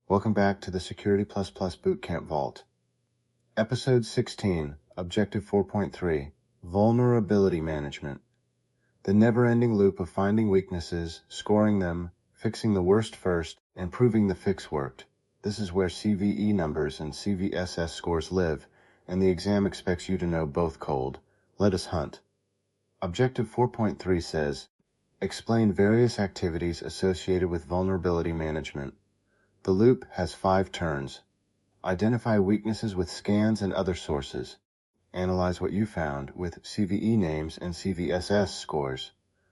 Welcome back to the Security++ Bootcamp Vault. Episode 16, Objective 4.3, Vulnerability Management. The never-ending loop of finding weaknesses, scoring them, fixing the worst first, and proving the fix worked. This is where CVE numbers and CVSS scores live, and the exam expects you to know both cold. Let us hunt. Objective 4.3 says, explain various activities associated with vulnerability management. The loop has 5 turns. Identify weaknesses with scans and other sources. Analyze what you found with CVE names and CVSS scores.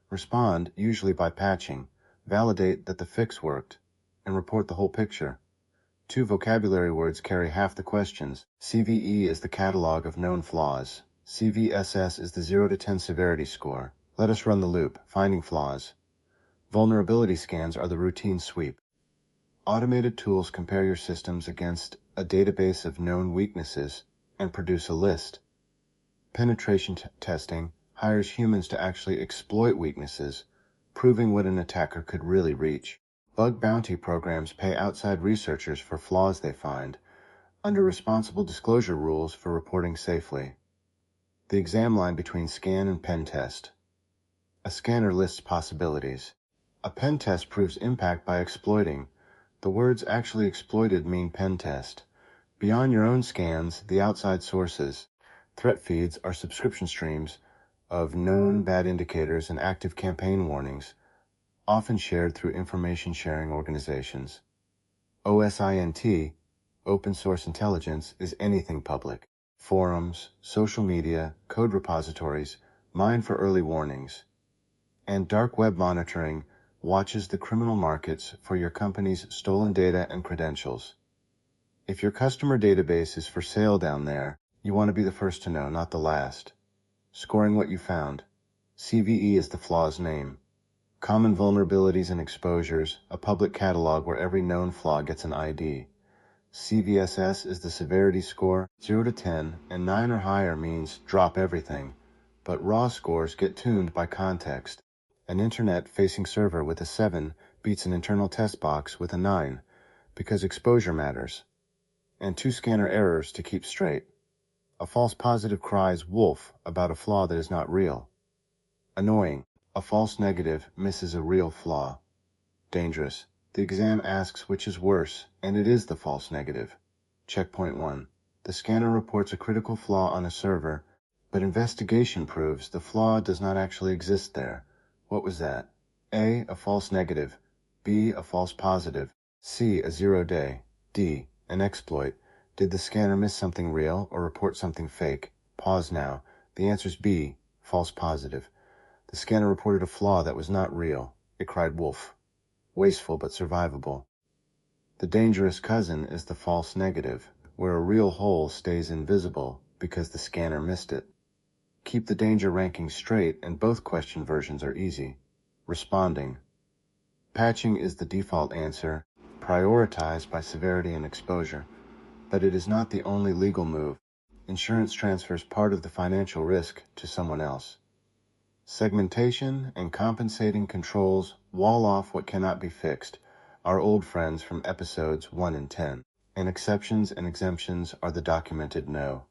Respond, usually by patching. Validate that the fix worked. And report the whole picture. 2 vocabulary words carry half the questions. CVE is the catalog of known flaws. CVSS is the 0 to 10 severity score. Let us run the loop, finding flaws. Vulnerability scans are the routine sweep. Automated tools compare your systems against a database of known weaknesses and produce a list. Penetration testing hires humans to actually exploit weaknesses, proving what an attacker could really reach. Bug bounty programs pay outside researchers for flaws they find, under responsible disclosure rules for reporting safely. The exam line between scan and pen test. A scanner lists possibilities. A pen test proves impact by exploiting. The words actually exploited mean pen test. Beyond your own scans, the outside sources. Threat feeds are subscription streams of known bad indicators and active campaign warnings, often shared through information sharing organizations. OSINT, open source intelligence, is anything public. Forums, social media, code repositories, mine for early warnings. And dark web monitoring watches the criminal markets for your company's stolen data and credentials. If your customer database is for sale down there, you want to be the first to know, not the last. Scoring what you found. CVE is the flaw's name. Common vulnerabilities and exposures, a public catalog where every known flaw gets an ID. CVSS is the severity score, 0 to 10, and 9 or higher means drop everything. But raw scores get tuned by context. An internet-facing server with a 7 beats an internal test box with a 9, because exposure matters. And 2 scanner errors to keep straight. A false positive cries wolf about a flaw that is not real. Annoying. A false negative misses a real flaw. Dangerous. The exam asks which is worse, and it is the false negative. Checkpoint 1. The scanner reports a critical flaw on a server, but investigation proves the flaw does not actually exist there. What was that? A, a false negative. B, a false positive. C, a 0-day. D, an exploit. Did the scanner miss something real or report something fake? Pause now. The answer's B, false positive. The scanner reported a flaw that was not real. It cried wolf. Wasteful but survivable. The dangerous cousin is the false negative, where a real hole stays invisible because the scanner missed it. Keep the danger ranking straight, and both question versions are easy. Responding. Patching is the default answer, prioritized by severity and exposure, but it is not the only legal move. Insurance transfers part of the financial risk to someone else. Segmentation and compensating controls wall off what cannot be fixed, our old friends from episodes 1 and 10. And exceptions and exemptions are the documented no.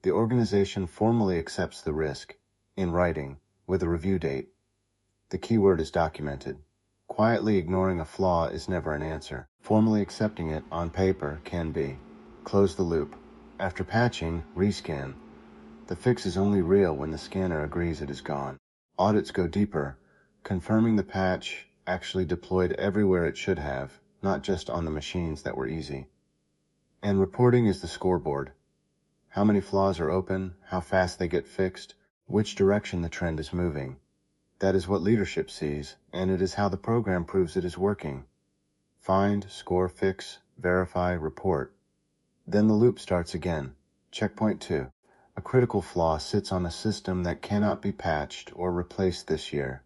The organization formally accepts the risk, in writing, with a review date. The keyword is documented. Quietly ignoring a flaw is never an answer. Formally accepting it on paper can be. Close the loop. After patching, rescan. The fix is only real when the scanner agrees it is gone. Audits go deeper, confirming the patch actually deployed everywhere it should have, not just on the machines that were easy. And reporting is the scoreboard. How many flaws are open, how fast they get fixed, which direction the trend is moving. That is what leadership sees, and it is how the program proves it is working. Find, score, fix, verify, report. Then the loop starts again. Checkpoint 2. A critical flaw sits on a system that cannot be patched or replaced this year.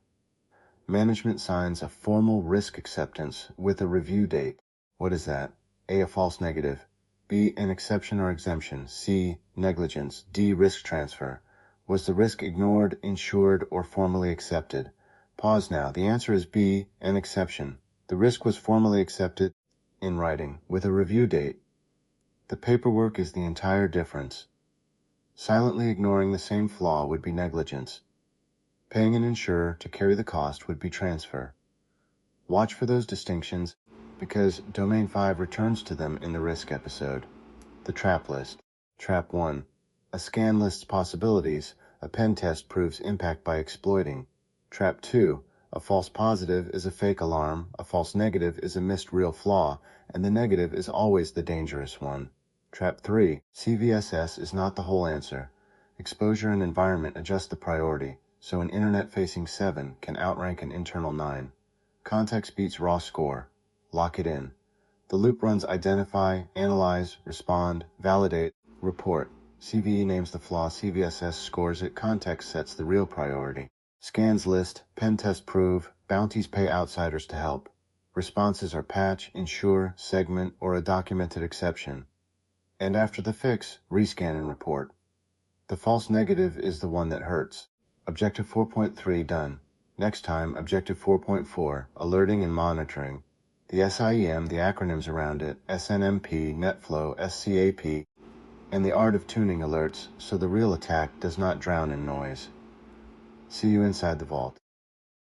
Management signs a formal risk acceptance with a review date. What is that? A, a false negative. B, an exception or exemption. C, negligence. D, risk transfer. Was the risk ignored, insured, or formally accepted? Pause now. The answer is B, an exception. The risk was formally accepted, in writing, with a review date. The paperwork is the entire difference. Silently ignoring the same flaw would be negligence. Paying an insurer to carry the cost would be transfer. Watch for those distinctions, because Domain 5 returns to them in the risk episode. The trap list. Trap 1. A scan lists possibilities. A pen test proves impact by exploiting. Trap 2. A false positive is a fake alarm. A false negative is a missed real flaw, and the negative is always the dangerous one. Trap 3. CVSS is not the whole answer. Exposure and environment adjust the priority, so an internet-facing 7 can outrank an internal 9. Context beats raw score. Lock it in. The loop runs identify, analyze, respond, validate, report. CVE names the flaw, CVSS scores it, context sets the real priority. Scans list, pen test prove, bounties pay outsiders to help. Responses are patch, ensure, segment, or a documented exception. And after the fix, rescan and report. The false negative is the one that hurts. Objective 4.3 done. Next time, Objective 4.4, alerting and monitoring. The SIEM, the acronyms around it, SNMP, NetFlow, SCAP, and the art of tuning alerts so the real attack does not drown in noise. See you inside the vault.